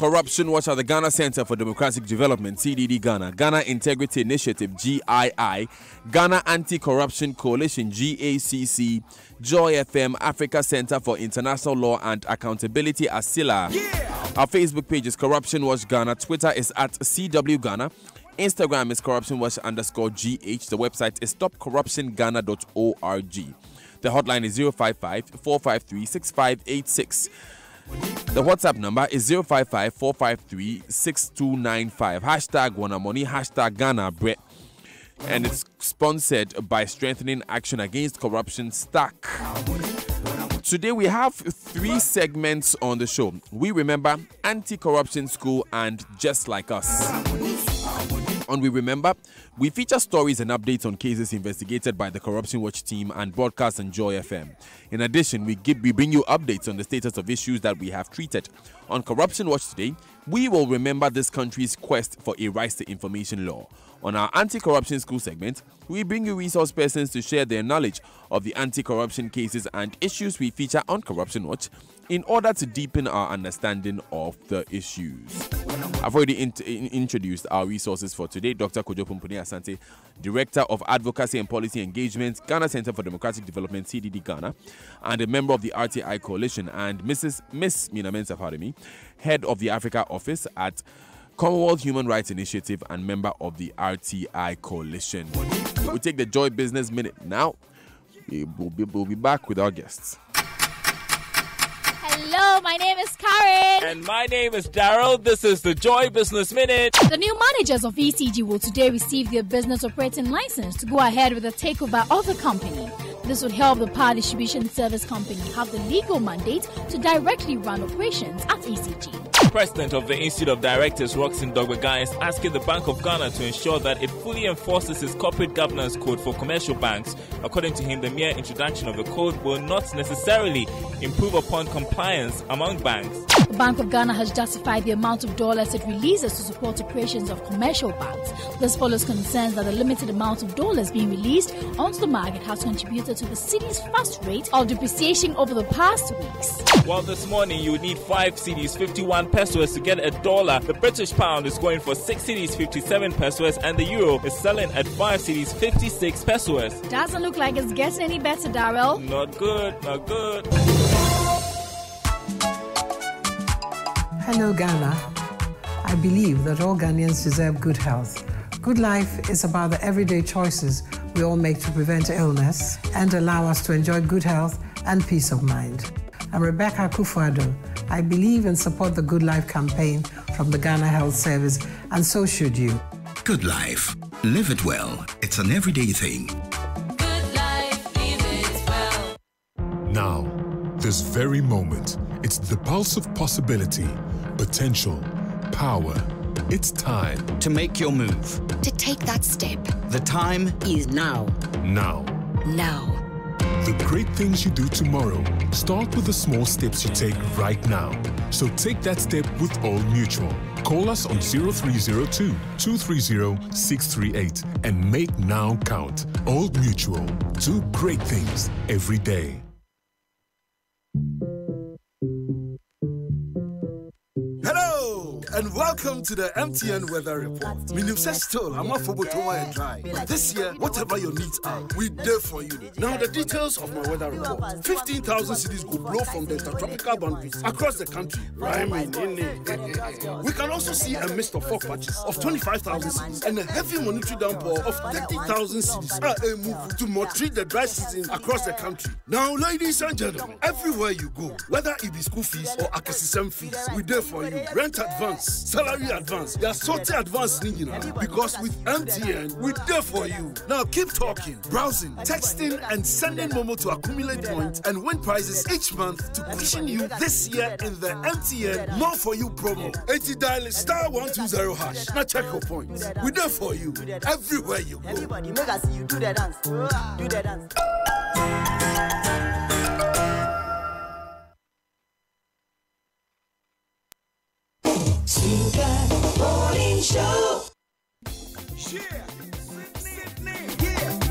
Corruption Watch at the Ghana Center for Democratic Development, CDD Ghana, Ghana Integrity Initiative, GII, Ghana Anti-Corruption Coalition, GACC, Joy FM, Africa Center for International Law and Accountability, ASILA. Our Facebook page is Corruption Watch Ghana, Twitter is at CW Ghana, Instagram is Corruption Watch _GH, the website is stopcorruptionghana.org. The hotline is 055-453-6586. The WhatsApp number is 055-453-6295. Hashtag Wanamoni, hashtag Ghana Bre. And it's sponsored by Strengthening Action Against Corruption, STAC. Today we have 3 segments on the show. We remember Anti-Corruption School and Just Like Us. On We Remember, we feature stories and updates on cases investigated by the Corruption Watch team and broadcast on Joy FM. In addition, we bring you updates on the status of issues that we have treated. On Corruption Watch today, we will remember this country's quest for a Rights to Information law. On our Anti-Corruption School segment, we bring you resource persons to share their knowledge of the anti-corruption cases and issues we feature on Corruption Watch in order to deepen our understanding of the issues. I've already introduced our resources for today. Dr. Kojo Pumpuni Asante, Director of Advocacy and Policy Engagement, Ghana Center for Democratic Development, CDD Ghana, and a member of the RTI Coalition, and Miss Mina Mensah Fademi, Head of the Africa Office at Commonwealth Human Rights Initiative and member of the RTI Coalition. We'll take the Joy Business Minute now. We'll be back with our guests. Hello, my name is Karen. And my name is Daryl. This is the Joy Business Minute. The new managers of ECG will today receive their business operating license to go ahead with the takeover of the company. This would help the Power Distribution Service Company have the legal mandate to directly run operations at ECG. President of the Institute of Directors, Roxin Dogbegai, is asking the Bank of Ghana to ensure that it fully enforces its corporate governance code for commercial banks. According to him, the mere introduction of the code will not necessarily improve upon compliance among banks. The Bank of Ghana has justified the amount of dollars it releases to support operations of commercial banks. This follows concerns that the limited amount of dollars being released onto the market has contributed to the city's fast rate of depreciation over the past weeks. Well, this morning you need 5 cedis, 51 pesos to get $1. The British pound is going for 6 cedis, 57 pesos, and the euro is selling at 5 cedis, 56 pesos. Doesn't look like it's getting any better, Daryl. Not good, not good. Hello, Ghana. I believe that all Ghanaians deserve good health. Good life is about the everyday choices we all make to prevent illness and allow us to enjoy good health and peace of mind. I'm Rebecca Kufuado. I believe and support the Good Life campaign from the Ghana Health Service, and so should you. Good life. Live it well. It's an everyday thing. Good life, live it well. Now, this very moment, it's the pulse of possibility, potential, power. It's time to make your move. To take that step. The time is now. Now. Now. The great things you do tomorrow start with the small steps you take right now. So take that step with Old Mutual. Call us on 0302-230-638 and make now count. Old Mutual. Do great things every day. Hello and welcome to the MTN Weather Report. Minim says still, I'm not for and dry. But this year, whatever your needs are, we're there for you. Now the details of my weather report. 15,000 cities could blow from the intertropical boundaries across the country. We can also see a mist of fog patches of 25,000 cities and a heavy monetary downpour of 30,000 cities move to more treat the dry season across the country. Now, ladies and gentlemen, everywhere you go, whether it be school fees or akasisem fees, we're there for you. Rent advance, salary advance, your sorting advance, because with MTN, we're there for you. Now keep talking, browsing, texting, and sending Momo to accumulate points and win prizes each month to cushion you this year in the MTN More For You promo. 80 dial *120#. Now check your points. We're there for you everywhere you go. Everybody make us see you do the dance. Do the dance. Super Morning Show.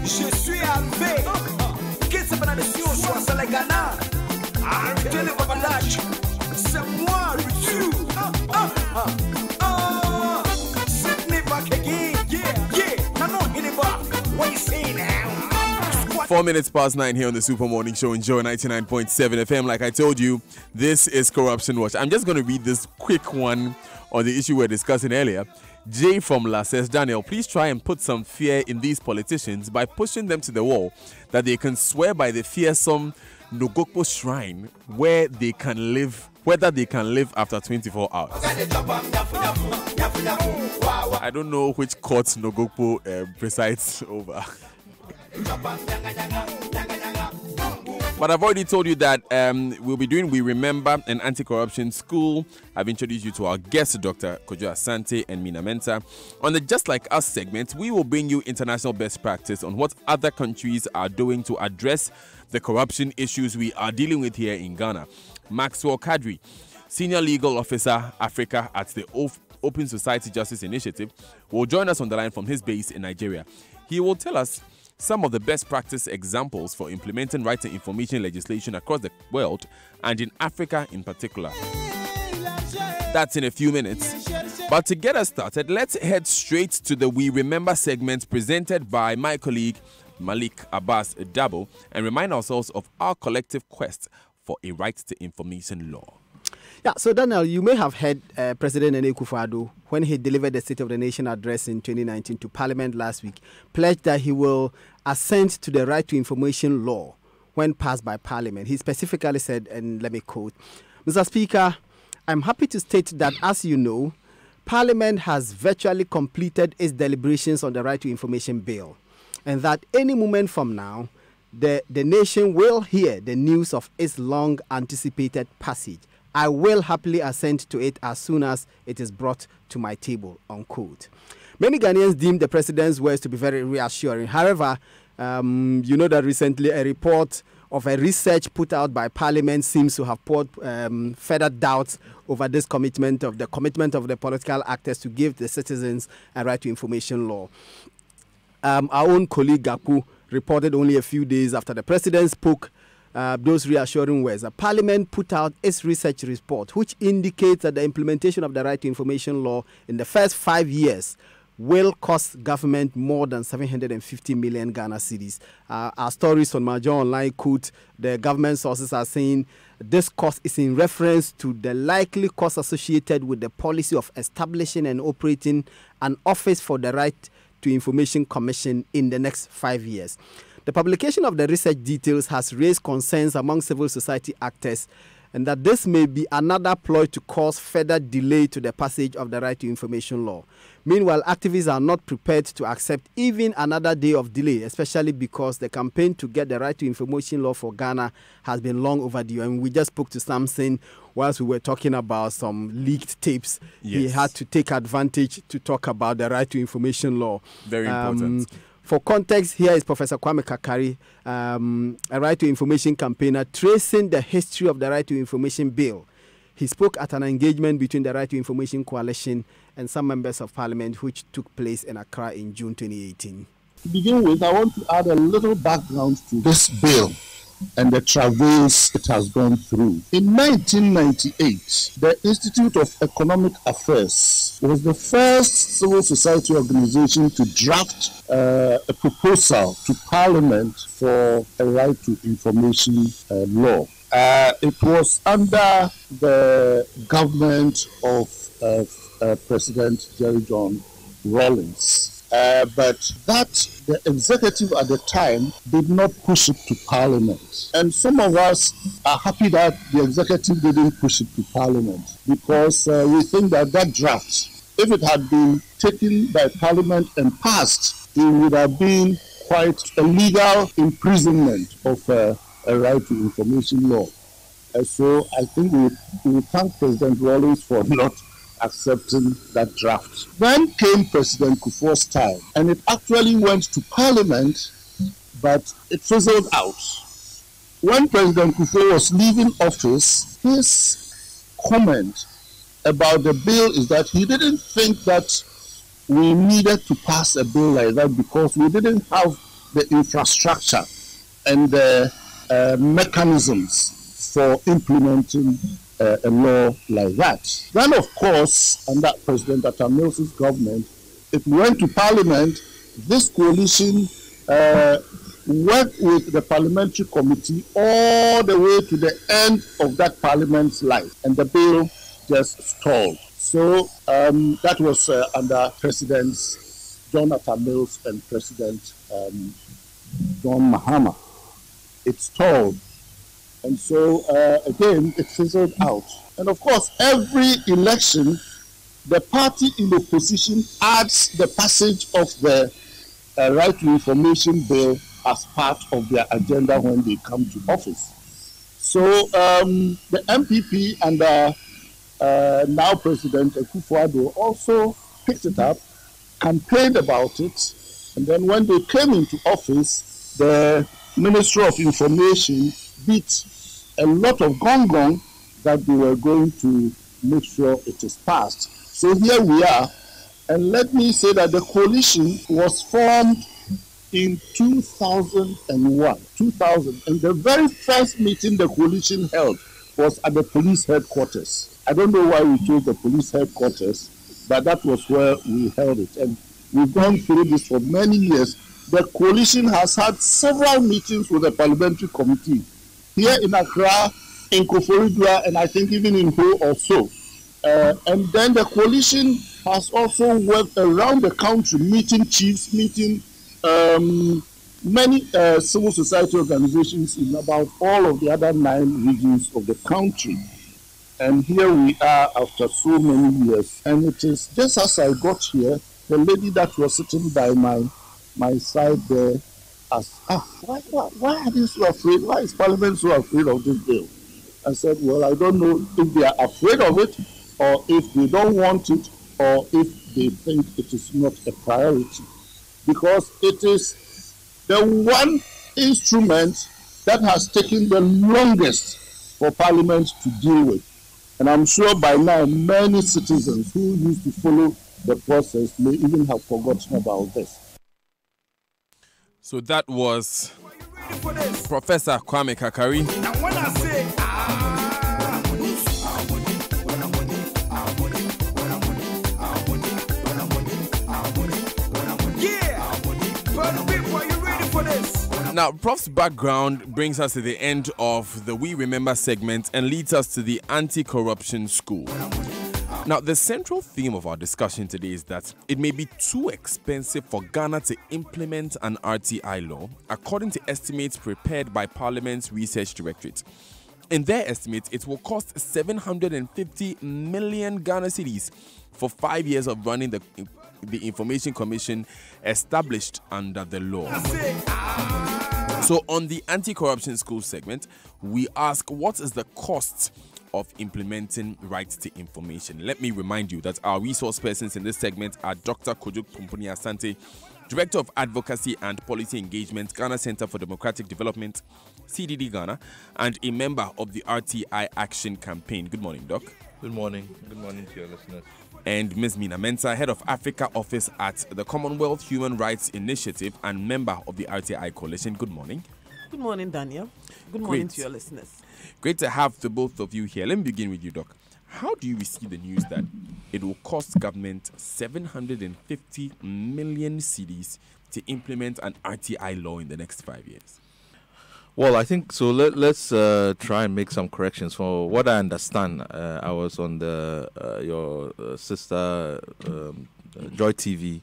Je suis arrivé. Qu'est-ce que la nation soit la Ghana? Arrêtez le babadage. C'est moi, le 4 minutes past 9 here on the Super Morning Show in Joy 99.7 FM. Like I told you, this is Corruption Watch. I'm just going to read this quick one on the issue we were discussing earlier. Jay from La says, Daniel, please try and put some fear in these politicians by pushing them to the wall that they can swear by the fearsome Nogokpo shrine where they can live, whether they can live after 24 hours. I don't know which court Nogokpo presides over. But I've already told you that we'll be doing We Remember, an anti-corruption school. I've introduced you to our guests, Dr. Kojo Asante and Mina Mensah. On the Just Like Us segment, we will bring you international best practice on what other countries are doing to address the corruption issues we are dealing with here in Ghana. Maxwell Kadri, Senior Legal Officer, Africa at the Open Society Justice Initiative, will join us on the line from his base in Nigeria. He will tell us some of the best practice examples for implementing right to information legislation across the world and in Africa in particular. That's in a few minutes. But to get us started, let's head straight to the We Remember segment presented by my colleague Malik Abbas Dabo and remind ourselves of our collective quest for a right to information law. Yeah, so Daniel, you may have heard President Nana Akufo-Addo, when he delivered the State of the Nation address in 2019 to Parliament last week, pledged that he will assent to the right to information law when passed by Parliament. He specifically said, and let me quote, Mr. Speaker, I'm happy to state that, as you know, Parliament has virtually completed its deliberations on the right to information bill, and that any moment from now, the nation will hear the news of its long-anticipated passage. I will happily assent to it as soon as it is brought to my table, unquote. Many Ghanaians deem the president's words to be very reassuring. However, you know that recently a report of a research put out by Parliament seems to have poured further doubts over this commitment of the political actors to give the citizens a right to information law. Our own colleague Gaku reported only a few days after the president spoke those reassuring words. Parliament put out its research report, which indicates that the implementation of the right to information law in the first 5 years will cost government more than 750 million Ghana cedis. Our stories on Majo Online quote, the government sources are saying this cost is in reference to the likely cost associated with the policy of establishing and operating an office for the right to information commission in the next 5 years. The publication of the research details has raised concerns among civil society actors, and that this may be another ploy to cause further delay to the passage of the right to information law. Meanwhile, activists are not prepared to accept even another day of delay, especially because the campaign to get the right to information law for Ghana has been long overdue. And we just spoke to Samson whilst we were talking about some leaked tapes. Yes. He had to take advantage to talk about the right to information law. Very important. For context, here is Professor Kwame Kakari, a right to information campaigner, tracing the history of the right to information bill. He spoke at an engagement between the Right to Information Coalition and some members of parliament, which took place in Accra in June 2018. To begin with, I want to add a little background to this bill and the travails it has gone through. In 1998, the Institute of Economic Affairs was the first civil society organization to draft a proposal to Parliament for a right to information law. It was under the government of President Jerry John Rawlings. But the executive at the time did not push it to Parliament. And some of us are happy that the executive didn't push it to Parliament, because we think that draft, if it had been taken by Parliament and passed, it would have been quite a legal imprisonment of a right to information law. So I think we thank President Rawlings for not accepting that draft. Then came President Kufuor's time, and it actually went to Parliament, but it fizzled out. When President Kufuor was leaving office, his comment about the bill is that he didn't think that we needed to pass a bill like that because we didn't have the infrastructure and the mechanisms for implementing a law like that. Then, of course, under President Atta Mills' government, it went to Parliament. This coalition worked with the parliamentary committee all the way to the end of that parliament's life, and the bill just stalled. So that was under Presidents Jonathan Mills and President John Mahama. It stalled. And so, again, it fizzled out. And of course, every election, the party in opposition adds the passage of the Right to Information Bill as part of their agenda when they come to office. So the MPP and now President Akufo-Addo also picked it up, campaigned about it, and then when they came into office, the Ministry of Information beat a lot of gong that they were going to make sure it is passed. So here we are, and let me say that the coalition was formed in 2001, and the very first meeting the coalition held was at the police headquarters. I don't know why we chose the police headquarters, but that was where we held it, and we've gone through this for many years. The coalition has had several meetings with the parliamentary committee here in Accra, in Koforidua, and I think even in Ho also. And then the coalition has also worked around the country, meeting chiefs, meeting many civil society organizations in about all of the other 9 regions of the country. And here we are after so many years. And it is just as I got here, the lady that was sitting by my side there asked, why are they so afraid? Why is Parliament so afraid of this bill? I said, well, I don't know if they are afraid of it, or if they don't want it, or if they think it is not a priority. Because it is the one instrument that has taken the longest for Parliament to deal with. And I'm sure by now many citizens who used to follow the process may even have forgotten about this. So that was Professor Kwame Kakari. Now when I say Now, Prof's background brings us to the end of the We Remember segment and leads us to the Anti-Corruption School. Now, the central theme of our discussion today is that it may be too expensive for Ghana to implement an RTI law, according to estimates prepared by Parliament's Research Directorate. In their estimate, it will cost 750 million Ghana cedis for 5 years of running the Information Commission established under the law. So on the Anti-Corruption School segment, we ask, what is the cost of implementing rights to information? Let me remind you that our resource persons in this segment are Dr. Kojo Pumpuni Asante, Director of Advocacy and Policy Engagement, Ghana Center for Democratic Development, CDD Ghana, and a member of the RTI Action Campaign. Good morning, Doc. Good morning. Good morning to your listeners. And Ms. Mina Mensah, Head of Africa Office at the Commonwealth Human Rights Initiative and member of the RTI Coalition. Good morning. Good morning, Daniel. Good morning to your listeners. Great to have the both of you here. Let me begin with you, Doc. How do you receive the news that it will cost government 750 million cedis to implement an RTI law in the next 5 years? Well, I think so. Let's try and make some corrections. For what I understand, I was on your sister Joy TV,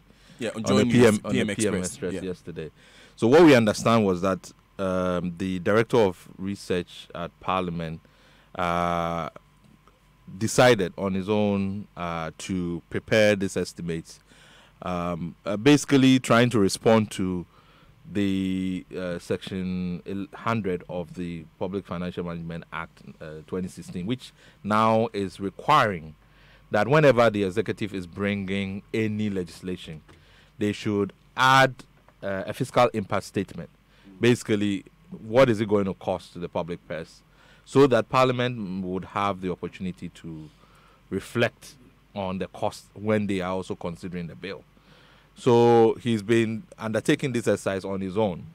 on the PM Express yesterday. So what we understand was that the Director of Research at Parliament decided on his own to prepare these estimates, basically trying to respond to the Section 100 of the Public Financial Management Act 2016, which now is requiring that whenever the executive is bringing any legislation, they should add a fiscal impact statement. Basically, what is it going to cost to the public purse, so that Parliament would have the opportunity to reflect on the cost when they are also considering the bill. So he's been undertaking this exercise on his own.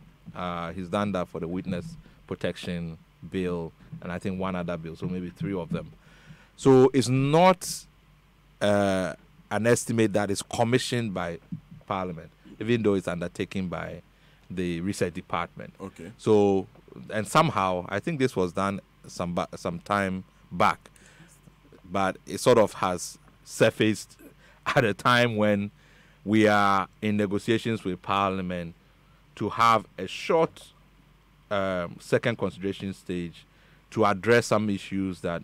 He's done that for the Witness Protection Bill and I think one other bill, so maybe 3 of them. So it's not an estimate that is commissioned by Parliament, even though it's undertaken by the research department. Okay. So, and somehow, I think this was done some time back, but it sort of has surfaced at a time when we are in negotiations with Parliament to have a short second consideration stage to address some issues that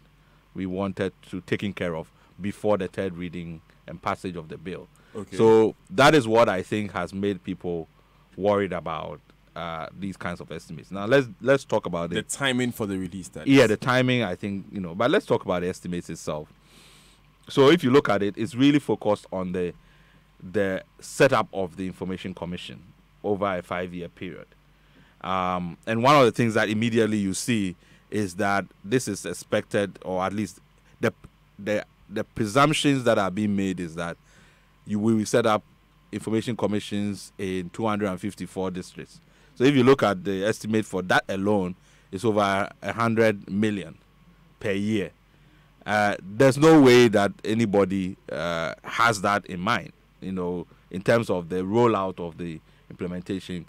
we wanted to taken care of before the third reading and passage of the bill. Okay. So that is what I think has made people worried about these kinds of estimates. Now let's talk about the timing for the release. Yeah, the timing, I think, but let's talk about the estimates itself. So if you look at it, it's really focused on the setup of the Information Commission over a 5-year period. And one of the things that immediately you see is that this is expected, or at least the presumptions that are being made is that you will set up information commissions in 254 districts. So if you look at the estimate for that alone, it's over 100 million per year. There's no way that anybody has that in mind, in terms of the rollout of the implementation.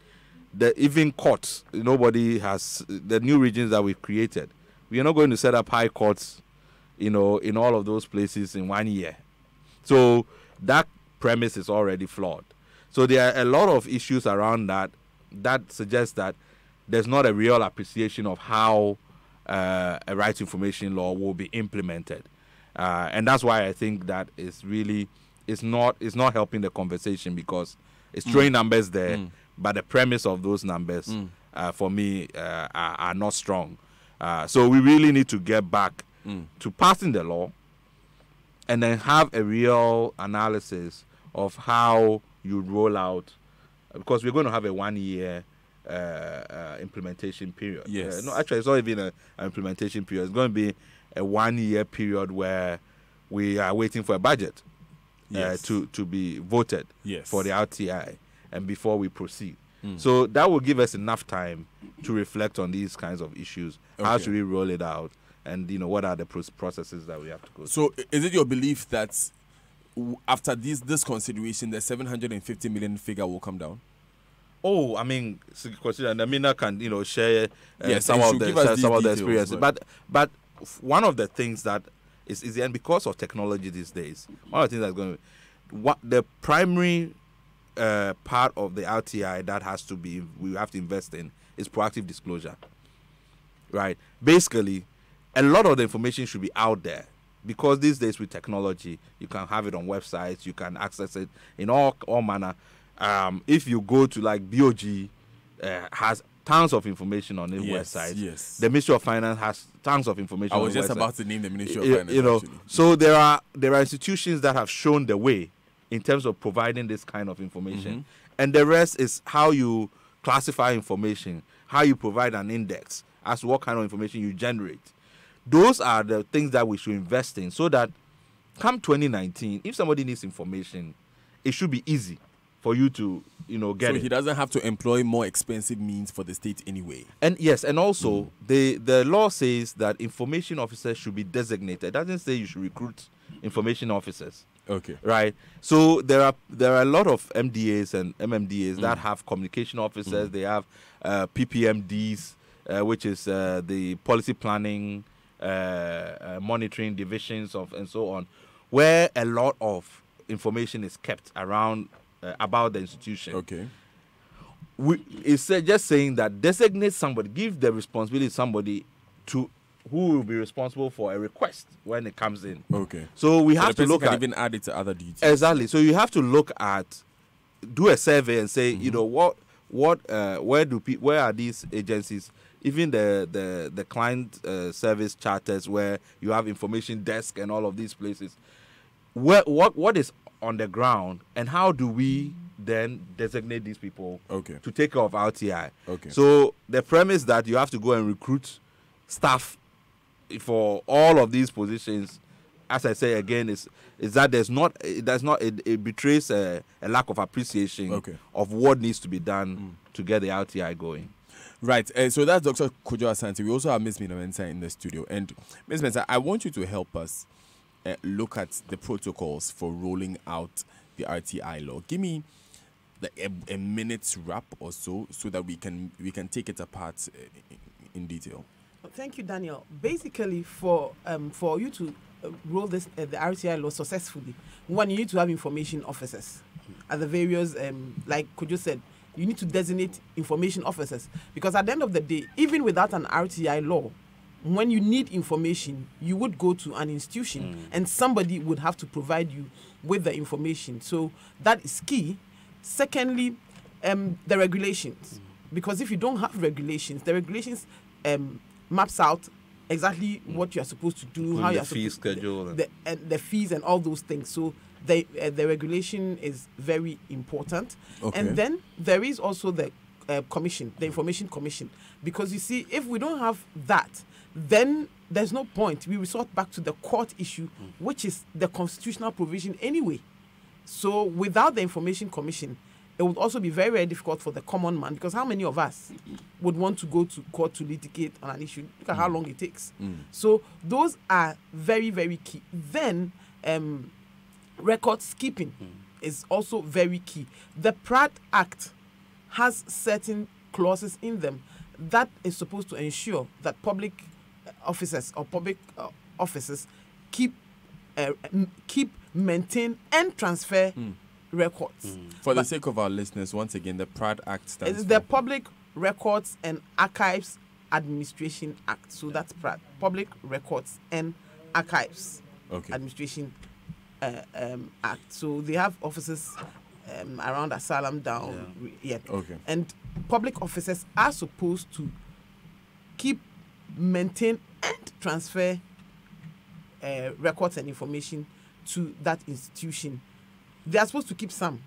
Even courts, nobody has, the new regions that we've created, we are not going to set up high courts, in all of those places in 1 year. So that premise is already flawed. So there are a lot of issues around that suggests that there's not a real appreciation of how a right to information law will be implemented. And that's why I think that it's not helping the conversation, because it's throwing numbers there, but the premise of those numbers, for me, are not strong. So we really need to get back to passing the law and then have a real analysis of how you roll out, because we're going to have a 1 year implementation period. Yes. No, actually, it's not even an implementation period. It's going to be a 1 year period where we are waiting for a budget to be voted for the RTI and before we proceed. So that will give us enough time to reflect on these kinds of issues. How should we roll it out? And, what are the processes that we have to go through? So is it your belief that after this consideration, the 750 million figure will come down? Oh, I mean, consider, and Amina can, share some of the experiences. But one of the things that is easy, and because of technology these days, one of the things that's going to, the primary part of the RTI that we have to invest in is proactive disclosure, right? Basically, a lot of the information should be out there, because these days with technology, you can have it on websites, you can access it in all manner. If you go to BOG, has tons of information on its website. Yes. The Ministry of Finance has tons of information. I was on just website. about to name the Ministry of Finance. So there are institutions that have shown the way in terms of providing this kind of information, and the rest is how you classify information, how you provide an index as to what kind of information you generate. Those are the things that we should invest in, so that come 2019, if somebody needs information, it should be easy for you to, get it. So he doesn't have to employ more expensive means for the state anyway. And yes, and also the law says that information officers should be designated. It doesn't say you should recruit information officers. Okay. Right. So there are a lot of MDAs and MMDAs that have communication officers. They have PPMDs, which is the policy planning, monitoring divisions and so on, where a lot of information is kept around about the institution. Okay. It's just saying that designate somebody, give the responsibility to somebody who will be responsible for a request when it comes in. Okay. So we have to look at, even add it to other duties. Exactly. So you have to look at, do a survey and say, where are these agencies? Even the client service charters, where you have information desk and all of these places. What is on the ground, and how do we then designate these people to take care of RTI? Okay. So the premise that you have to go and recruit staff for all of these positions, as I say again, is that it betrays a lack of appreciation of what needs to be done to get the RTI going. Right. So that's Dr. Kojo Asante. We also have Ms. Mina Mensah in the studio. And Ms. Mensah, I want you to help us look at the protocols for rolling out the RTI law. Give me a minute's wrap or so that we can take it apart in detail? Thank you, Daniel. Basically, for you to roll the RTI law successfully, one, you need to have information officers at the various, like Kojo said, you need to designate information officers, because at the end of the day, even without an RTI law, when you need information, you would go to an institution and somebody would have to provide you with the information. So that is key. Secondly, the regulations, because if you don't have regulations, the regulations maps out exactly what you are supposed to do, how you are fee supposed schedule, the fees and all those things. So the regulation is very important. Okay. And then there is also the commission, the information commission, because you see, if we don't have that, then there's no point. We resort back to the court issue, which is the constitutional provision anyway. So without the information commission, it would also be very, very difficult for the common man, because how many of us would want to go to court to litigate on an issue? Look at how long it takes. So those are very, very key. Then records keeping is also very key. The Pratt Act has certain clauses in them that is supposed to ensure that public officers or public officers keep, maintain, and transfer records. For the sake of our listeners, once again, the Pratt Act stands It's for... the Public Records and Archives Administration Act. So that's Pratt. Public Records and Archives Administration Act. So they have offices around Asylum down. Okay. And public officers are supposed to keep, maintain, and transfer records and information to that institution. They are supposed to keep some,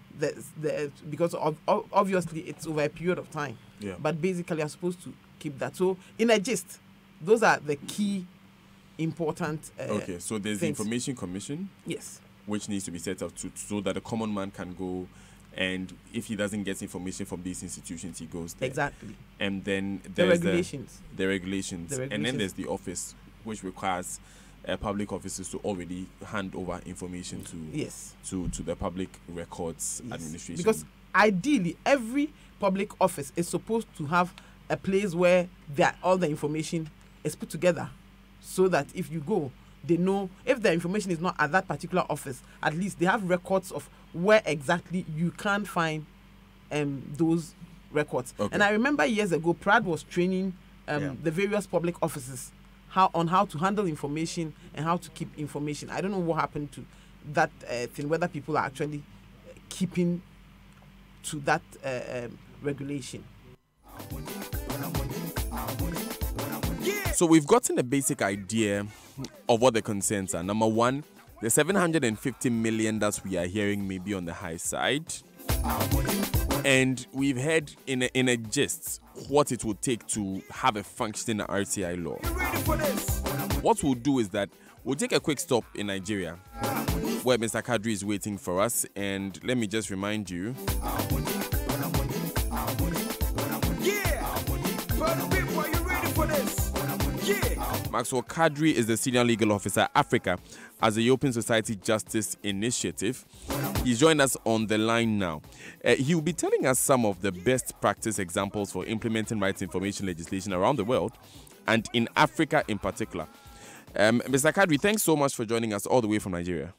because obviously it's over a period of time. Yeah. But basically, are supposed to keep that. So, in a gist, those are the key important okay, so there's the Information Commission. Yes. Which needs to be set up so that the common man can go, and if he doesn't get information from these institutions, he goes there. Exactly. And then there's the regulations. The regulations. And then there's the office, which requires public officers to already hand over information to the Public Records Administration. Because ideally, every public office is supposed to have a place where all the information is put together, so that if you go, they know if the information is not at that particular office, at least they have records of where exactly you can find those records. Okay. And I remember years ago, Pratt was training the various public offices on how to handle information and how to keep information. I don't know what happened to that thing, whether people are actually keeping to that regulation. So we've gotten a basic idea of what the concerns are. Number one, the 750 million that we are hearing may be on the high side. And we've heard in a gist what it would take to have a functioning RTI law. What we'll do is that we'll take a quick stop in Nigeria, where Mr. Kadri is waiting for us. And let me just remind you. Maxwell Kadri is the Senior Legal Officer Africa as the Open Society Justice Initiative. He's joined us on the line now. He will be telling us some of the best practice examples for implementing rights information legislation around the world, and in Africa in particular. Mr. Kadri, thanks so much for joining us all the way from Nigeria.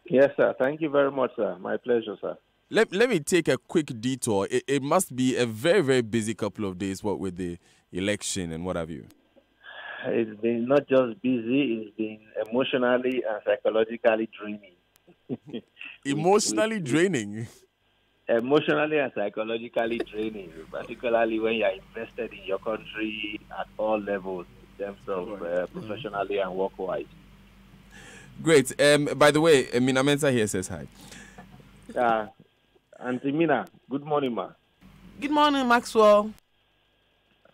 Yes, sir. Thank you very much, sir. My pleasure, sir. Let me take a quick detour. It must be a very, very busy couple of days, what with the election and what have you. It's been not just busy, it's been emotionally and psychologically draining. Emotionally draining? Emotionally and psychologically draining, particularly when you are invested in your country at all levels, in terms of professionally and work-wise. Great. By the way, Mina Mensa here says hi. Auntie Mina, good morning, ma. Good morning, Maxwell.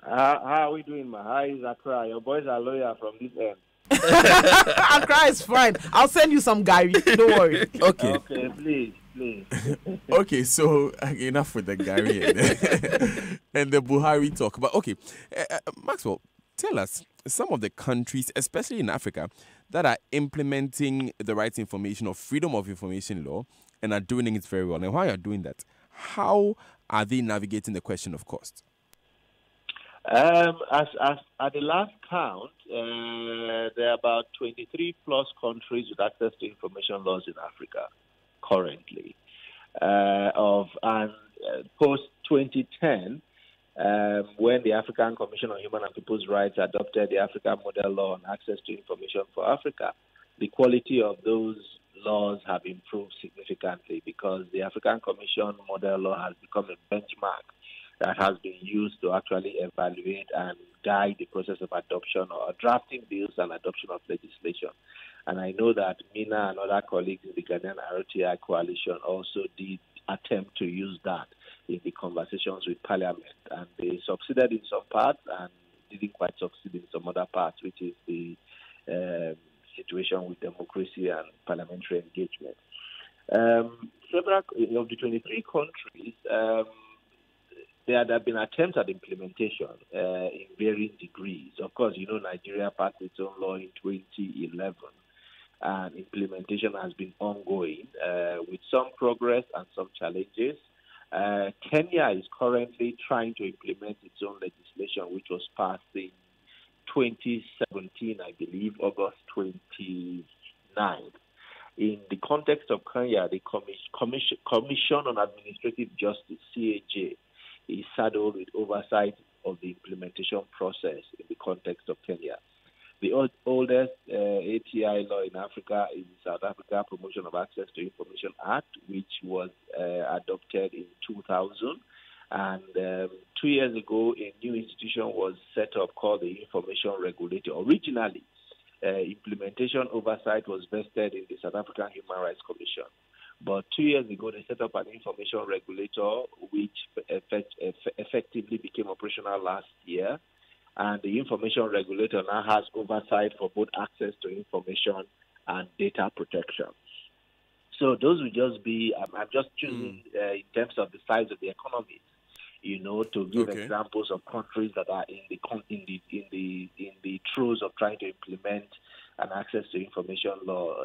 How are we doing, ma? How is Accra? Your boys are loyal from this end. Accra is fine. I'll send you some Gary. Don't worry. Okay. Okay, please. Okay, so enough with the Gary and the Buhari talk. But okay, Maxwell, tell us some of the countries, especially in Africa, that are implementing the rights information or freedom of information law and are doing it very well. And while you're doing that, How are they navigating the question of cost? As at the last count, there are about 23 plus countries with access to information laws in Africa currently. Post 2010, when the African Commission on Human and People's Rights adopted the African Model Law on Access to Information for Africa, the quality of those laws have improved significantly because the African Commission Model Law has become a benchmark that has been used to actually evaluate and guide the process of adoption or drafting bills and adoption of legislation. And I know that Mina and other colleagues in the Ghanaian RTI coalition also did attempt to use that in the conversations with Parliament. And they succeeded in some parts and didn't quite succeed in some other parts, which is the situation with democracy and parliamentary engagement. Several of the 23 countries, there have been attempts at implementation in varying degrees. Of course, Nigeria passed its own law in 2011, and implementation has been ongoing with some progress and some challenges. Kenya is currently trying to implement its own legislation, which was passed in 2017, I believe, August 29. In the context of Kenya, the Commission on Administrative Justice, CAJ, is saddled with oversight of the implementation process in the context of Kenya. The oldest ATI law in Africa is the South Africa Promotion of Access to Information Act, which was adopted in 2000. And 2 years ago, a new institution was set up called the Information Regulator. Originally, implementation oversight was vested in the South African Human Rights Commission. But 2 years ago, they set up an information regulator, which effectively became operational last year. And the information regulator now has oversight for both access to information and data protection. So those will just be, I'm just choosing in terms of the size of the economy, to give examples of countries that are in the throes of trying to implement an access to information law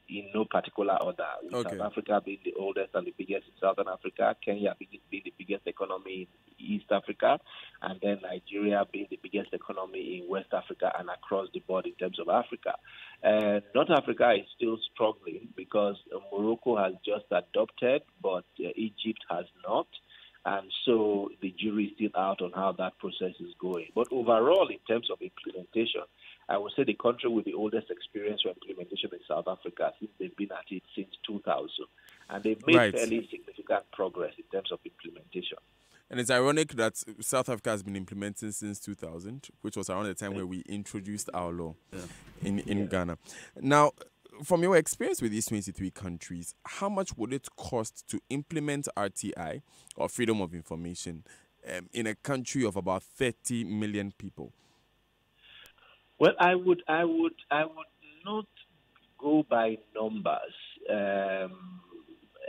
in no particular order. South Africa being the oldest and the biggest in Southern Africa, Kenya being the biggest economy in East Africa, and then Nigeria being the biggest economy in West Africa and across the board in terms of Africa. North Africa is still struggling because Morocco has just adopted, but Egypt has not. And so the jury is still out on how that process is going. But overall, in terms of implementation, I would say the country with the oldest experience for implementation is South Africa, since they've been at it since 2000. And they've made fairly significant progress in terms of implementation. And it's ironic that South Africa has been implementing since 2000, which was around the time where we introduced our law in Ghana. Now, from your experience with these 23 countries, how much would it cost to implement RTI, or Freedom of Information, in a country of about 30 million people? Well, I would not go by numbers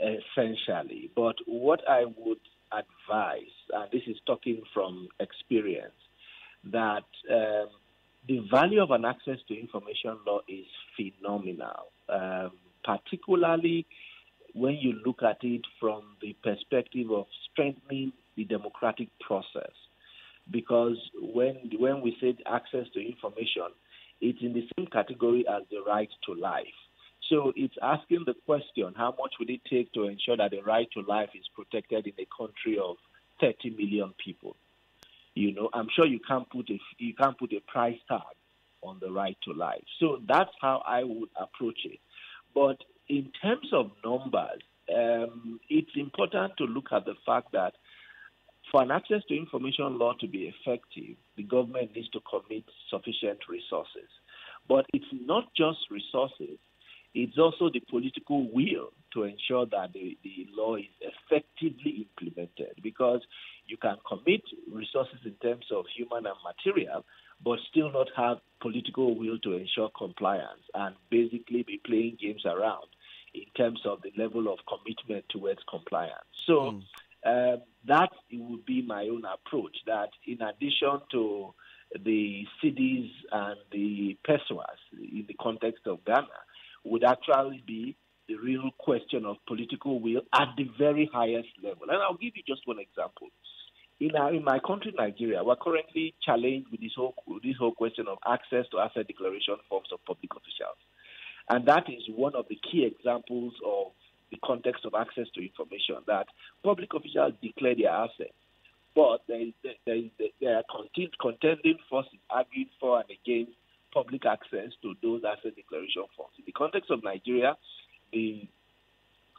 essentially, but what I would advise, and this is talking from experience, that the value of an access to information law is phenomenal, particularly when you look at it from the perspective of strengthening the democratic process. Because when we say access to information, it's in the same category as the right to life. So it's asking the question, how much would it take to ensure that the right to life is protected in a country of 30 million people? I'm sure you can't put a price tag on the right to life. So that's how I would approach it. But in terms of numbers, it's important to look at the fact that for an access to information law to be effective, the government needs to commit sufficient resources. But it's not just resources, it's also the political will to ensure that the law is effectively implemented, because you can commit resources in terms of human and material, but still not have political will to ensure compliance and basically be playing games around in terms of the level of commitment towards compliance. So that would be my own approach, that in addition to the cedis and the pesewas in the context of Ghana, would actually be the real question of political will at the very highest level. And I'll give you just one example. In my country, Nigeria, we're currently challenged with this whole question of access to asset declaration forms of public officials. And that is one of the key examples of the context of access to information, that public officials declare their assets, but there are contending forces arguing for and against public access to those asset declaration forms. In the context of Nigeria, the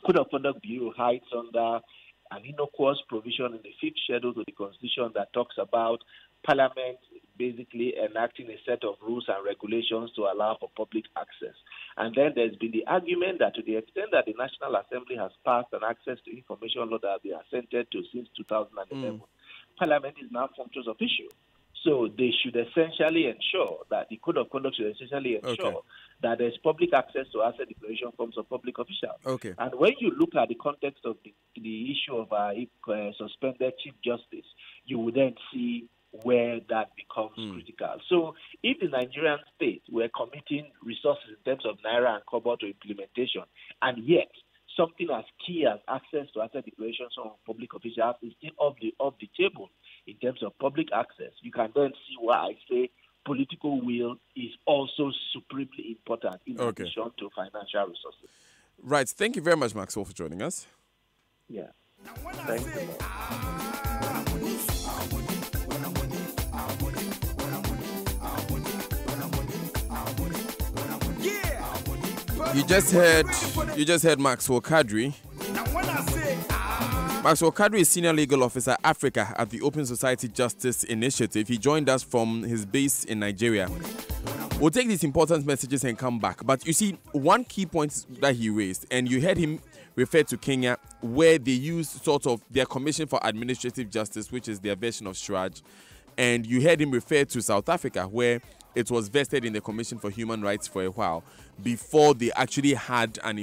Code of Conduct Bureau hides under an innocuous provision in the 5th schedule to the Constitution that talks about Parliament basically enacting a set of rules and regulations to allow for public access. And then there's been the argument that to the extent that the National Assembly has passed an access to information law that they assented to since 2011, Parliament is now functions official. So they should essentially ensure that the Code of Conduct should essentially ensure that there's public access to asset declaration forms of public officials. Okay. And when you look at the context of the issue of suspended Chief Justice, you will then see where that becomes critical. So if the Nigerian state were committing resources in terms of Naira and Kobo to implementation, and yet something as key as access to asset declarations from public officials is still off the table in terms of public access, you can then see why I say political will is also supremely important in addition to financial resources. Right. Thank you very much, Maxwell, for joining us. Yeah. Thank you. You just heard Maxwell Kadri. Maxwell Kadri is Senior Legal Officer Africa at the Open Society Justice Initiative. He joined us from his base in Nigeria. We'll take these important messages and come back. But you see, one key point that he raised, and you heard him refer to Kenya, where they use sort of their Commission for Administrative Justice, which is their version of SHRAJ. And you heard him refer to South Africa, where it was vested in the Commission for Human Rights for a while before they actually had a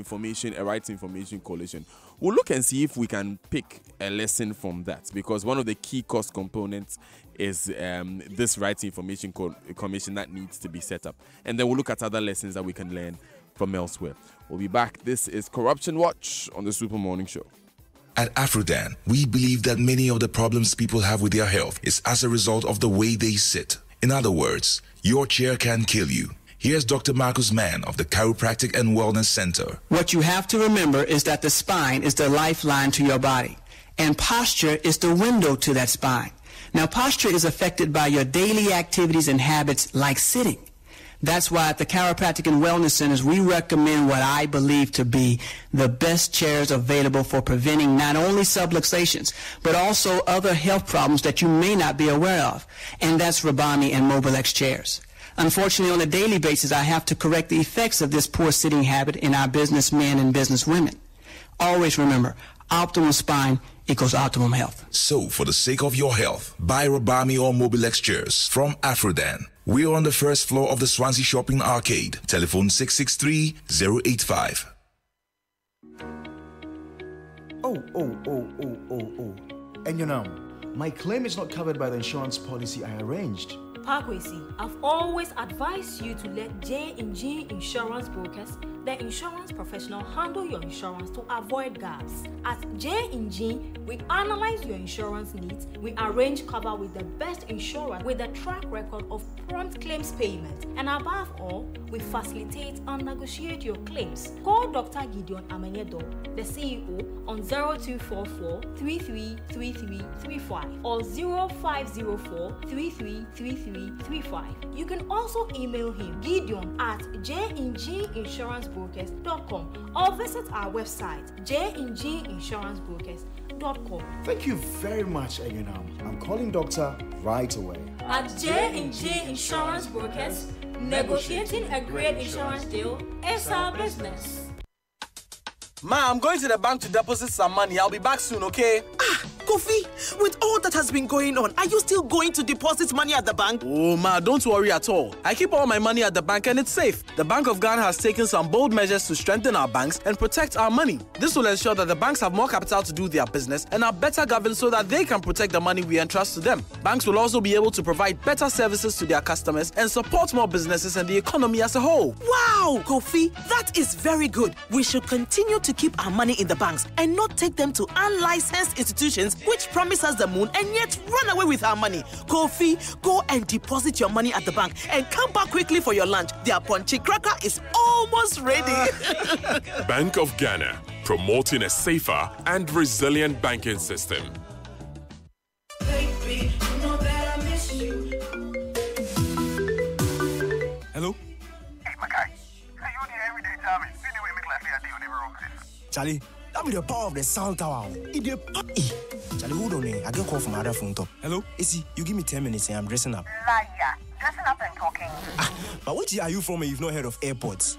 rights information coalition. We'll look and see if we can pick a lesson from that, because one of the key cost components is this rights information commission that needs to be set up. And then we'll look at other lessons that we can learn from elsewhere. We'll be back. This is Corruption Watch on the Super Morning Show. At Afrodan, we believe that many of the problems people have with their health is as a result of the way they sit. In other words, your chair can kill you. Here's Dr. Marcus Mann of the Chiropractic and Wellness Center. What you have to remember is that the spine is the lifeline to your body, and posture is the window to that spine. Now, posture is affected by your daily activities and habits like sitting. That's why at the Chiropractic and Wellness Centers, we recommend what I believe to be the best chairs available for preventing not only subluxations, but also other health problems that you may not be aware of. And that's Rabami and Mobilex chairs. Unfortunately, on a daily basis, I have to correct the effects of this poor sitting habit in our businessmen and businesswomen. Always remember, optimal spine equals optimum health. So, for the sake of your health, buy Rabami or Mobilex chairs from Afrodan. We're on the first floor of the Swansea Shopping Arcade. Telephone 663-085. And you know, my claim is not covered by the insurance policy I arranged. Parkwesi, I've always advised you to let J&G Insurance Brokers, the insurance professional, handle your insurance to avoid gaps. At J&G, we analyze your insurance needs, we arrange cover with the best insurer with a track record of prompt claims payment, and above all, we facilitate and negotiate your claims. Call Dr. Gideon Amenyedo, the CEO, on 0244 333335 or 0504 333335. You can also email him, Gideon, at jinginsurancebrokers.com or visit our website, jinginsurancebrokers.com. Thank you very much, Egenam. I'm calling doctor right away. At J&J Insurance Brokers, negotiating a great insurance deal is our business. Ma, I'm going to the bank to deposit some money. I'll be back soon, okay? Kofi, with all that has been going on, are you still going to deposit money at the bank? Oh, ma, don't worry at all. I keep all my money at the bank and it's safe. The Bank of Ghana has taken some bold measures to strengthen our banks and protect our money. This will ensure that the banks have more capital to do their business and are better governed so that they can protect the money we entrust to them. Banks will also be able to provide better services to their customers and support more businesses and the economy as a whole. Wow, Kofi, that is very good. We should continue to keep our money in the banks and not take them to unlicensed institutions which promise us the moon and yet run away with our money. Kofi, go and deposit your money at the bank and come back quickly for your lunch. Their punchy cracker is almost ready. Bank of Ghana, promoting a safer and resilient banking system. Baby, you know that I miss you. Hello? Hey, Makai. Hey, you the everyday jamming. See the way make like I do on every wrong thing. Charlie, that be the power of the sound tower. Charlie, hold on there. I get a call from my other phone top. Hello? Issy, you give me 10 minutes and I'm dressing up. Liar. Dressing up and talking. But which are you from and you've not heard of airports?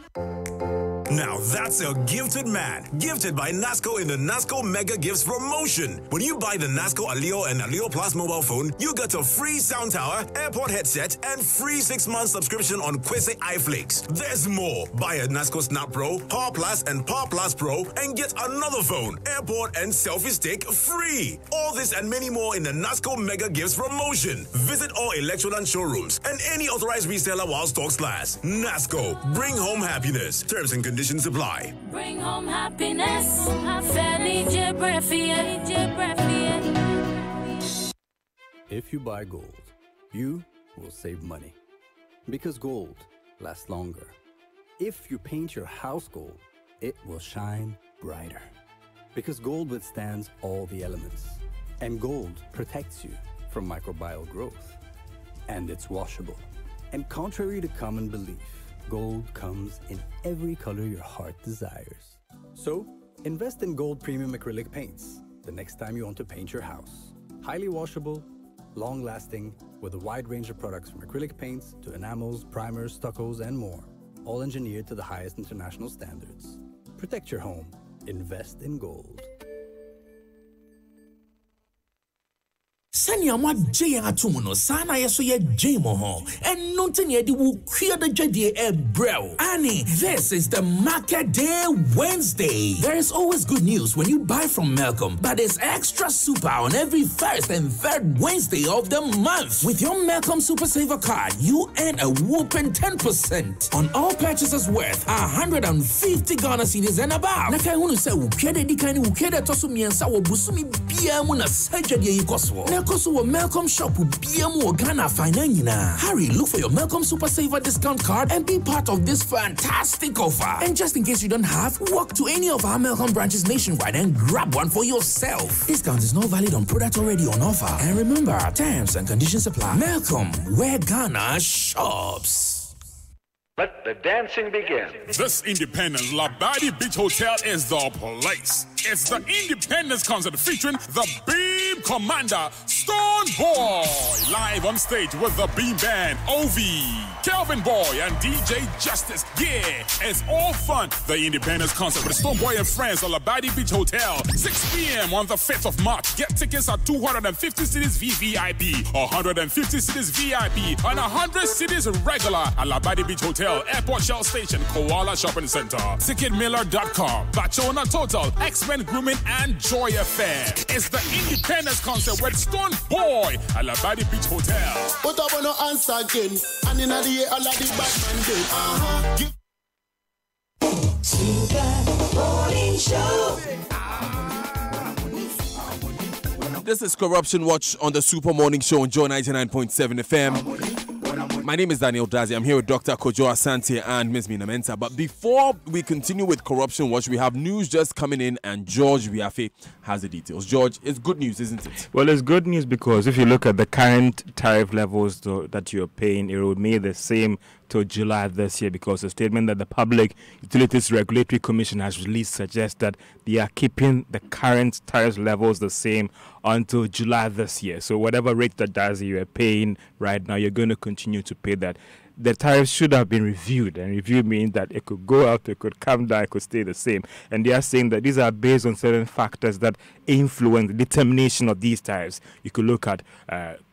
Now that's a gifted man. Gifted by NASCO in the NASCO Mega Gifts promotion. When you buy the NASCO Aleo and Aleo Plus mobile phone, you get a free sound tower, airport headset, and free 6-month subscription on Kwese iFlakes. There's more. Buy a NASCO Snap Pro, Power Plus, and Power Plus Pro, and get another phone, airport, and selfie stick free. All this and many more in the NASCO Mega Gifts promotion. Visit all Electroland showrooms and any authorized reseller while stocks last. NASCO, bring home happiness. Terms and conditions apply. Bring home happiness. If you buy gold, you will save money. Because gold lasts longer. If you paint your house gold, it will shine brighter. Because gold withstands all the elements. And gold protects you from microbial growth. And it's washable. And contrary to common belief, gold comes in every color your heart desires. So, invest in gold premium acrylic paints the next time you want to paint your house. Highly washable, long-lasting, with a wide range of products from acrylic paints to enamels, primers, stuccos, and more, all engineered to the highest international standards. Protect your home. Invest in gold. Sanya mwa jaya atumuno sana yeso ye jamo ho and nothing ye di wu queer the jadie e bro. Annie, this is the Market Day Wednesday. There is always good news when you buy from Malcolm, but there's extra super on every first and third Wednesday of the month. With your Malcolm Super Saver card, you earn a whopping 10% on all purchases worth 150 Ghana cedis and above. Nakai hunu se ukede dikani ukede tosu miensa wo busumi biya mu na sajadie yikoswo. Koso Malcolm shop will be a Ghana Finance. Hurry, look for your Malcolm Super Saver discount card and be part of this fantastic offer. And just in case you don't have, walk to any of our Malcolm branches nationwide and grab one for yourself. Discount is not valid on product already on offer. And remember, terms and conditions apply. Malcolm, where Ghana shops. Let the dancing begin. This Independence Labadi Beach Hotel is the place. It's the Independence concert featuring the Beam Commander, Stone Boy, live on stage with the Beam Band, Ovi, Kelvin Boy, and DJ Justice. Yeah, it's all fun. The Independence concert with Stone Boy and friends at Labadi Beach Hotel, 6 p.m. on the 5th of March. Get tickets at 250 cities VVIP, 150 cities VIP, and 100 cities regular at Labadi Beach Hotel, Airport Shell Station, Koala Shopping Center, Ticketmiller.com, Bachona Total, X-Men Grooming, and Joy Affair. It's the Independence concert with Stone Boy at Labadi Beach Hotel. But I want to answer again, and in the year, all of the Batman did. Super Morning Show. This is Corruption Watch on the Super Morning Show on Joy 99.7 FM. My name is Daniel Dazi. I'm here with Dr. Kojo Asante and Ms. Mina Mensah. But before we continue with Corruption Watch, we have news just coming in, and George Biafe has the details. George, it's good news, isn't it? Well, it's good news because if you look at the current tariff levels that you're paying, it will remain the same till July this year, because a statement that the Public Utilities Regulatory Commission has released suggests that they are keeping the current tariff levels the same until July this year. So whatever rate that you are paying right now, you're going to continue to pay that. the tariffs should have been reviewed, and review means that it could go up, it could come down, it could stay the same. And they are saying that these are based on certain factors that influence the determination of these tariffs. You could look at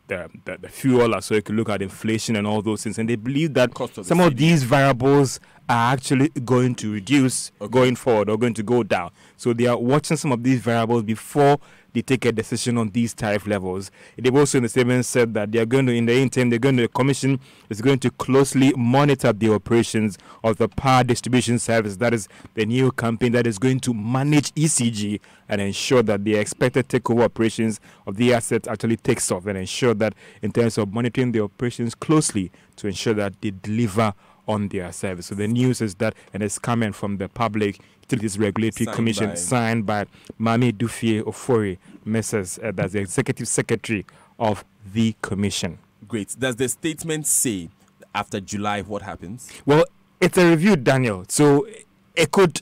the fuel, or so you could look at inflation and all those things, and they believe that some of these variables are actually going to reduce going forward or going to go down. So they are watching some of these variables before they take a decision on these tariff levels. They've also in the statement said that they are going to, in the interim, the commission is going to closely monitor the operations of the power distribution service. That is the new company that is going to manage ECG and ensure that the expected takeover operations of the assets actually takes off, and ensure that in terms of monitoring the operations closely to ensure that they deliver on their service. So the news is that, and it's coming from the Public Utilities Regulatory Commission, signed by Mami Dufie Ofori Messrs. That's the Executive Secretary of the Commission. Great. Does the statement say after July what happens? Well, it's a review, Daniel. So it could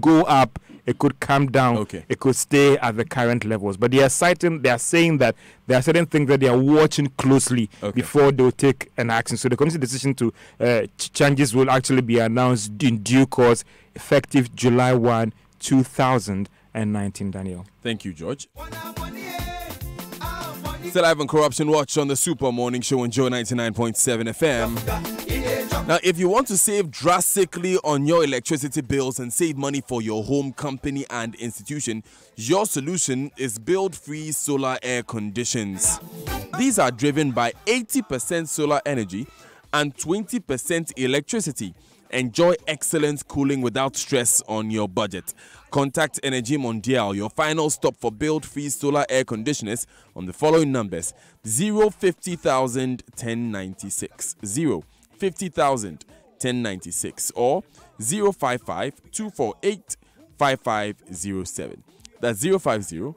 go up, it could come down, it could stay at the current levels. But they are saying that there are certain things that they are watching closely before they will take an action. So the commission decision to changes will actually be announced in due course, effective July 1, 2019, Daniel. Thank you, George. Still live on Corruption Watch on the Super Morning Show on Joe 99.7 FM. Now, if you want to save drastically on your electricity bills and save money for your home, company, and institution, your solution is Build-Free Solar Air Conditions. These are driven by 80% solar energy and 20% electricity. Enjoy excellent cooling without stress on your budget. Contact Energy Mondial, your final stop for Build-Free Solar Air Conditioners, on the following numbers: 050,000 1096, 050,000 1096, or 055 248 5507. That's 050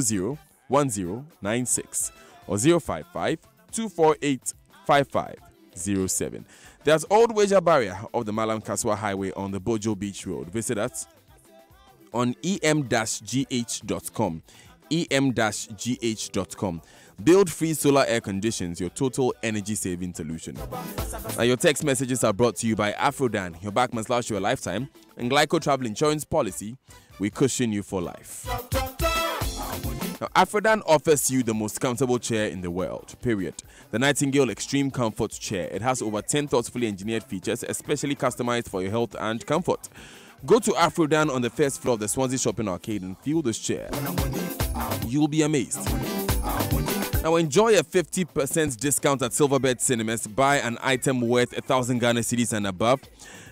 000 1096, or 055 248 5507. There's Old Wager Barrier of the Malam Kaswa Highway on the Bojo Beach Road. Visit us on em-gh.com. em-gh.com. Build free solar air conditions, your total energy saving solution. Now, your text messages are brought to you by Afrodan. Your back must last you a lifetime. And Glyco Travel Insurance Policy, we cushion you for life. Now, Afrodan offers you the most comfortable chair in the world, period. The Nightingale Extreme Comfort Chair. It has over 10 thoughtfully engineered features, especially customized for your health and comfort. Go to Afrodan on the first floor of the Swansea Shopping Arcade and feel this chair. You'll be amazed. Now enjoy a 50% discount at Silverbed Cinemas. Buy an item worth 1,000 Ghana cedis and above,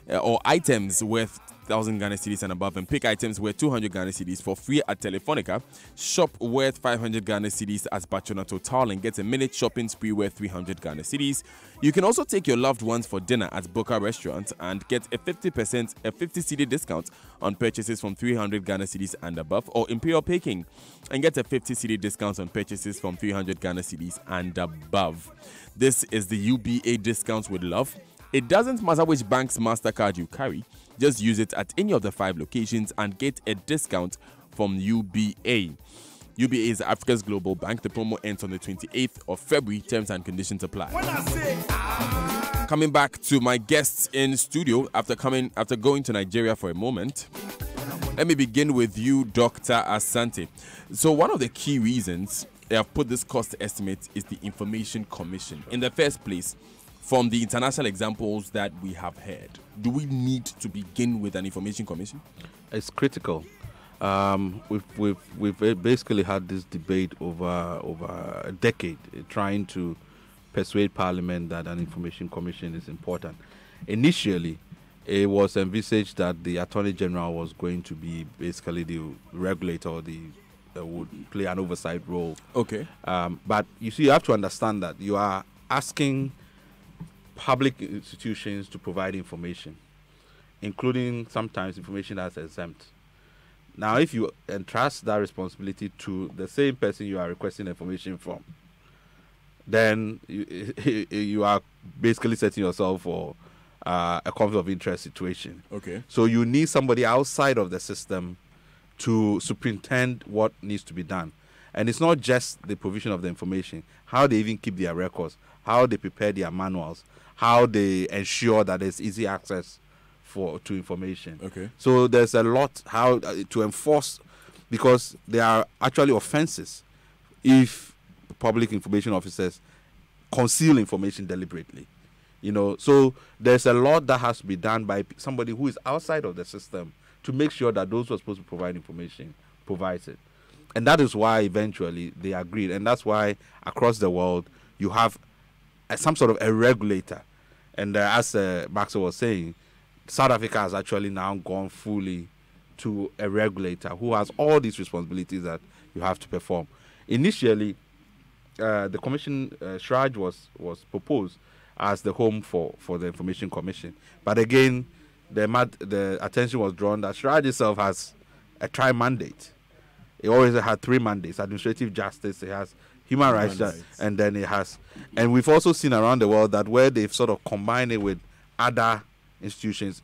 or items worth 1,000 Ghana cedis and above, and pick items worth 200 Ghana cedis for free at Telefonica. Shop worth 500 Ghana cedis at Bachona Total and get a minute shopping spree worth 300 Ghana cedis. You can also take your loved ones for dinner at Boca Restaurant and get a 50 cedi discount on purchases from 300 Ghana cedis and above, or Imperial Peking and get a 50 cedi discount on purchases from 300 Ghana cedis and above. This is the UBA discounts with love. It doesn't matter which bank's MasterCard you carry, just use it at any of the 5 locations and get a discount from UBA. UBA is Africa's global bank. The promo ends on the 28th of February. Terms and conditions apply. Coming back to my guests in studio after going to Nigeria for a moment. Let me begin with you, Dr. Asante. So one of the key reasons they have put this cost estimate is the Information Commission. In the first place, from the international examples that we have heard, do we need to begin with an Information Commission? It's critical. We've basically had this debate over a decade, trying to persuade Parliament that an Information Commission is important. Initially, it was envisaged that the Attorney General was going to be basically the regulator, would play an oversight role. Okay. But you see, you have to understand that you are asking public institutions to provide information, including sometimes information that's exempt. Now, if you entrust that responsibility to the same person you are requesting information from, then you are basically setting yourself for a conflict of interest situation. Okay. So you need somebody outside of the system to superintend what needs to be done. And it's not just the provision of the information, how they even keep their records, how they prepare their manuals, how they ensure that there's easy access to information. Okay. So there's a lot how to enforce, because there are actually offenses if public information officers conceal information deliberately. So there's a lot that has to be done by somebody who is outside of the system to make sure that those who are supposed to provide information provides it. And that is why eventually they agreed. And that's why across the world you have some sort of a regulator. And as Maxwell was saying, South Africa has actually now gone fully to a regulator who has all these responsibilities that you have to perform. Initially, the commission, SHRAJ was proposed as the home for the Information Commission. But again, the attention was drawn that SHRAJ itself has a tri-mandate. It always had 3 mandates: administrative justice, it has human rights, and then it has. And we've also seen around the world that where they've sort of combined it with other institutions,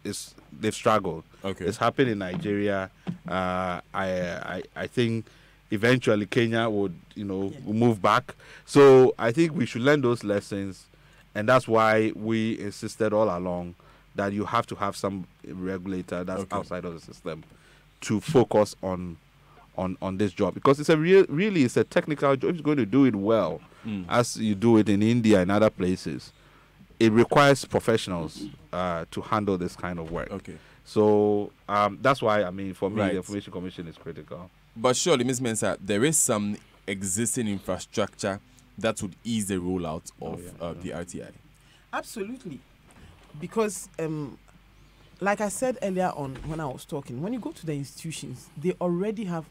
they've struggled. Okay. It's happened in Nigeria. I think eventually Kenya would move back. So I think we should learn those lessons, and that's why we insisted all along that you have to have some regulator that's outside of the system to focus on this job, because it's really it's a technical job. If you're going to do it well, as you do it in India and other places, it requires professionals to handle this kind of work. Okay. So that's why, for me, Right. the Information Commission is critical. But surely, Ms. Mensah, there is some existing infrastructure that would ease the rollout of the RTI. Absolutely. Because, like I said earlier on when I was talking, when you go to the institutions, they already have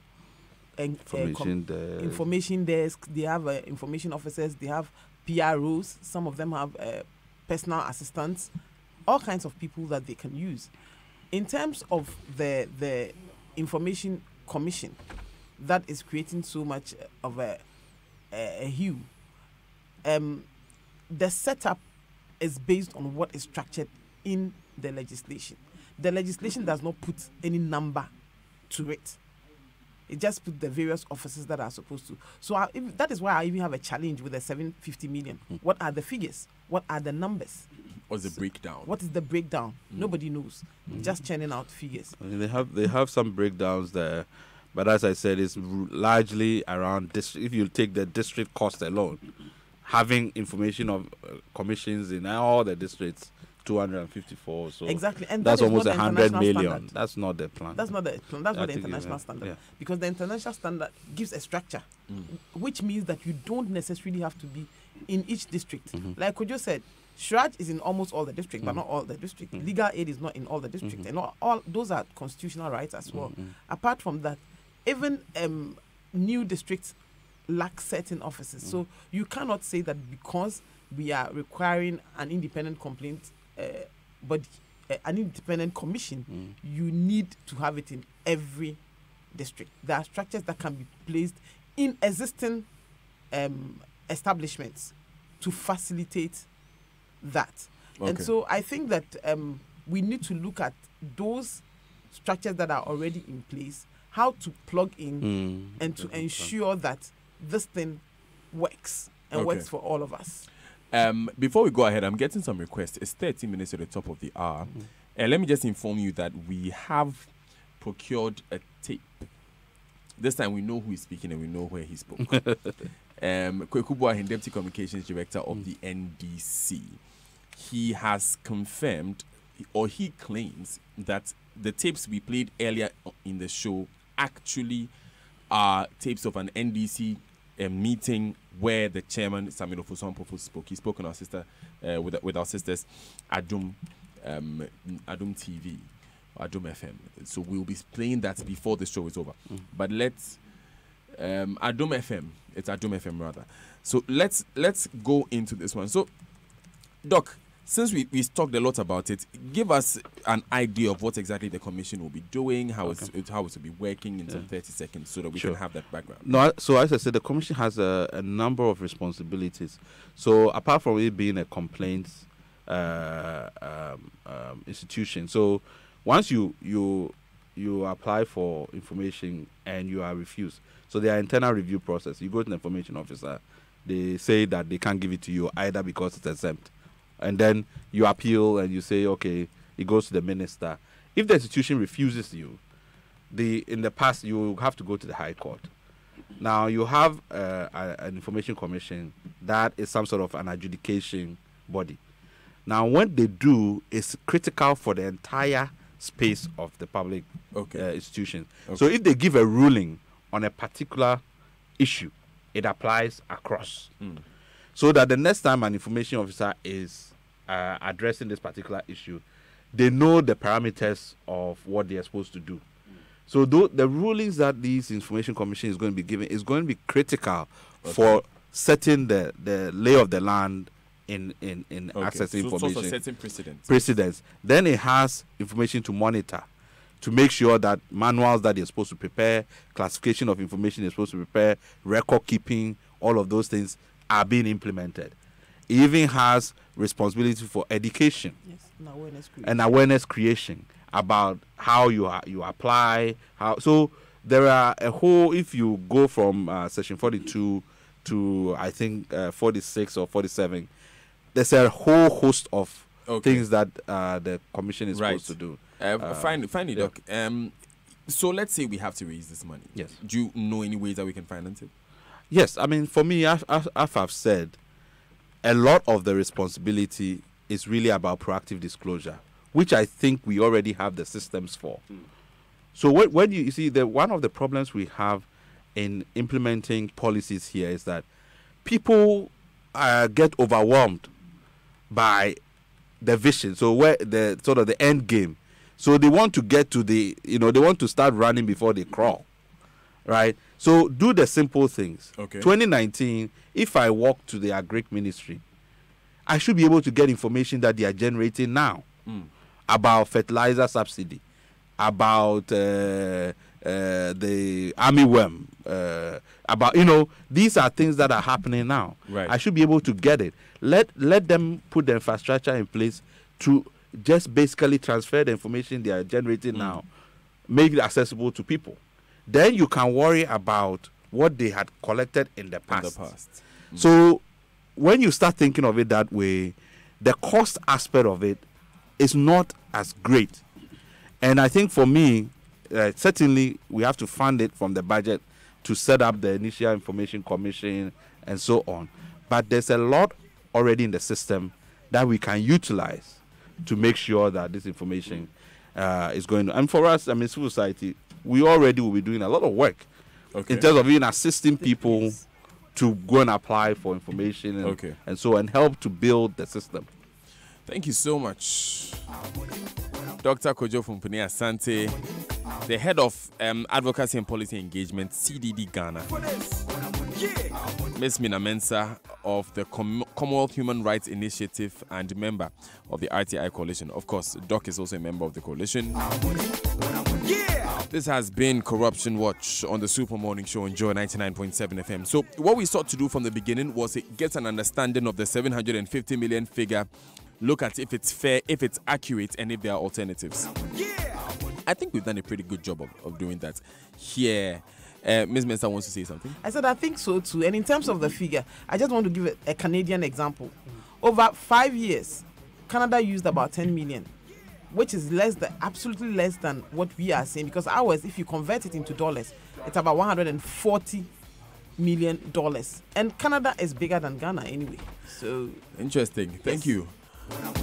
information desk, they have information officers, they have PROs, some of them have personal assistants, all kinds of people that they can use. In terms of the Information Commission that is creating so much of a hue, the setup is based on what is structured in the legislation. The legislation does not put any number to it. It just puts the various offices that are supposed to. So that is why I even have a challenge with the 750 million. What are the figures? What are the numbers? What's the breakdown? What is the breakdown? Nobody knows. Just churning out figures. They have some breakdowns there, but as I said, it's largely around district. If you take the district cost alone, having information of commissions in all the districts, 254. So exactly, and that's that is almost not the 100 million. standard. That's not the plan. That's not the plan. That's not the international standard. Yeah. Because the international standard gives a structure, which means that you don't necessarily have to be in each district. Like Kojo said, SHRAJ is in almost all the districts, but not all the districts. Legal aid is not in all the districts, and all those are constitutional rights as well. Apart from that, even new districts lack certain offices. So you cannot say that because we are requiring an independent complaint body, an independent commission, you need to have it in every district. There are structures that can be placed in existing establishments to facilitate that. And so I think that we need to look at those structures that are already in place, how to plug in and to ensure that this thing works and works for all of us. Before we go ahead, I'm getting some requests. It's 30 minutes at the top of the hour. Let me just inform you that we have procured a tape. This time we know who is speaking and we know where he spoke. Kweku Boahen, Deputy Communications Director of the NDC. He has confirmed, or he claims, that the tapes we played earlier in the show actually are tapes of an NDC meeting where the chairman, Samuel Ofosu-Ampofo, spoke. He spoke on our sister, with our sisters, Adum TV, Adum FM. So we'll be playing that before the show is over. But let's Adum FM. It's Adum FM rather. So let's go into this one. So, Doc, since we talked a lot about it, give us an idea of what exactly the commission will be doing, how it will be working in some 30 seconds, so that we can have that background. No, so as I said, the commission has a number of responsibilities. So apart from it being a complaints institution, so once you apply for information and you are refused, so there are internal review process. You go to the information officer, they say that they can't give it to you either because it's exempt and then you appeal and you say, okay, it goes to the minister. If the institution refuses you, in the past you have to go to the High Court. Now you have an information commission that is some sort of an adjudication body. Now what they do is critical for the entire space of the public institution. Okay. So if they give a ruling on a particular issue, it applies across. So that the next time an information officer is addressing this particular issue, they know the parameters of what they are supposed to do. So the rulings that this information commission is going to be giving is going to be critical for setting the lay of the land in accessing information. So setting precedents. Then it has information to monitor, to make sure that manuals that they're supposed to prepare, classification of information they're supposed to prepare, record keeping, all of those things are being implemented. It even has responsibility for education and awareness creation about how you apply. So there are a whole, if you go from section 42 to I think 46 or 47, there's a whole host of things that the commission is supposed to do. Finally, Doc. So let's say we have to raise this money. Yes. Do you know any ways that we can finance it? Yes. I mean, for me, as I've said, a lot of the responsibility is really about proactive disclosure, which I think we already have the systems for. So when you see one of the problems we have in implementing policies here is that people get overwhelmed by the vision. So where the sort of the end game. So they want to get to they want to start running before they crawl, right? So do the simple things. 2019, if I walk to the Agric Ministry, I should be able to get information that they are generating now about fertilizer subsidy, about the army worm, about these are things that are happening now. Right. I should be able to get it. Let them put the infrastructure in place to just basically transfer the information they are generating now, make it accessible to people. Then you can worry about what they had collected in the past. So when you start thinking of it that way, the cost aspect of it is not as great. And I think for me, certainly we have to fund it from the budget to set up the initial information commission and so on. But there's a lot already in the system that we can utilize to make sure that this information is going to. And for us, I mean, civil society, we already will be doing a lot of work in terms of even assisting people to go and apply for information and so and help to build the system. Thank you so much, Dr. Kojo Fumpuni Asante, the head of Advocacy and Policy Engagement, CDD Ghana. Ms. Mina Mensah of the Commonwealth Human Rights Initiative and member of the RTI Coalition. Of course, Doc is also a member of the coalition. This has been Corruption Watch on the Super Morning Show on Joy 99.7 FM. So what we sought to do from the beginning was get an understanding of the 750 million figure, look at if it's fair, if it's accurate, and if there are alternatives. I think we've done a pretty good job of doing that here. Ms. Mensah wants to say something. I said I think so too. And in terms of the figure, I just want to give a Canadian example. Over 5 years, Canada used about 10 million, which is absolutely less than what we are saying, because ours, if you convert it into dollars, it's about $140 million. And Canada is bigger than Ghana anyway. So interesting. Thank you.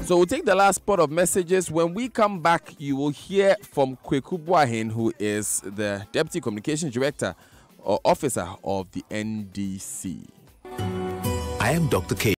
So we'll take the last spot of messages. When we come back, you will hear from Kweku Boahen, who is the Deputy Communications Director or Officer of the NDC. I am Dr. K.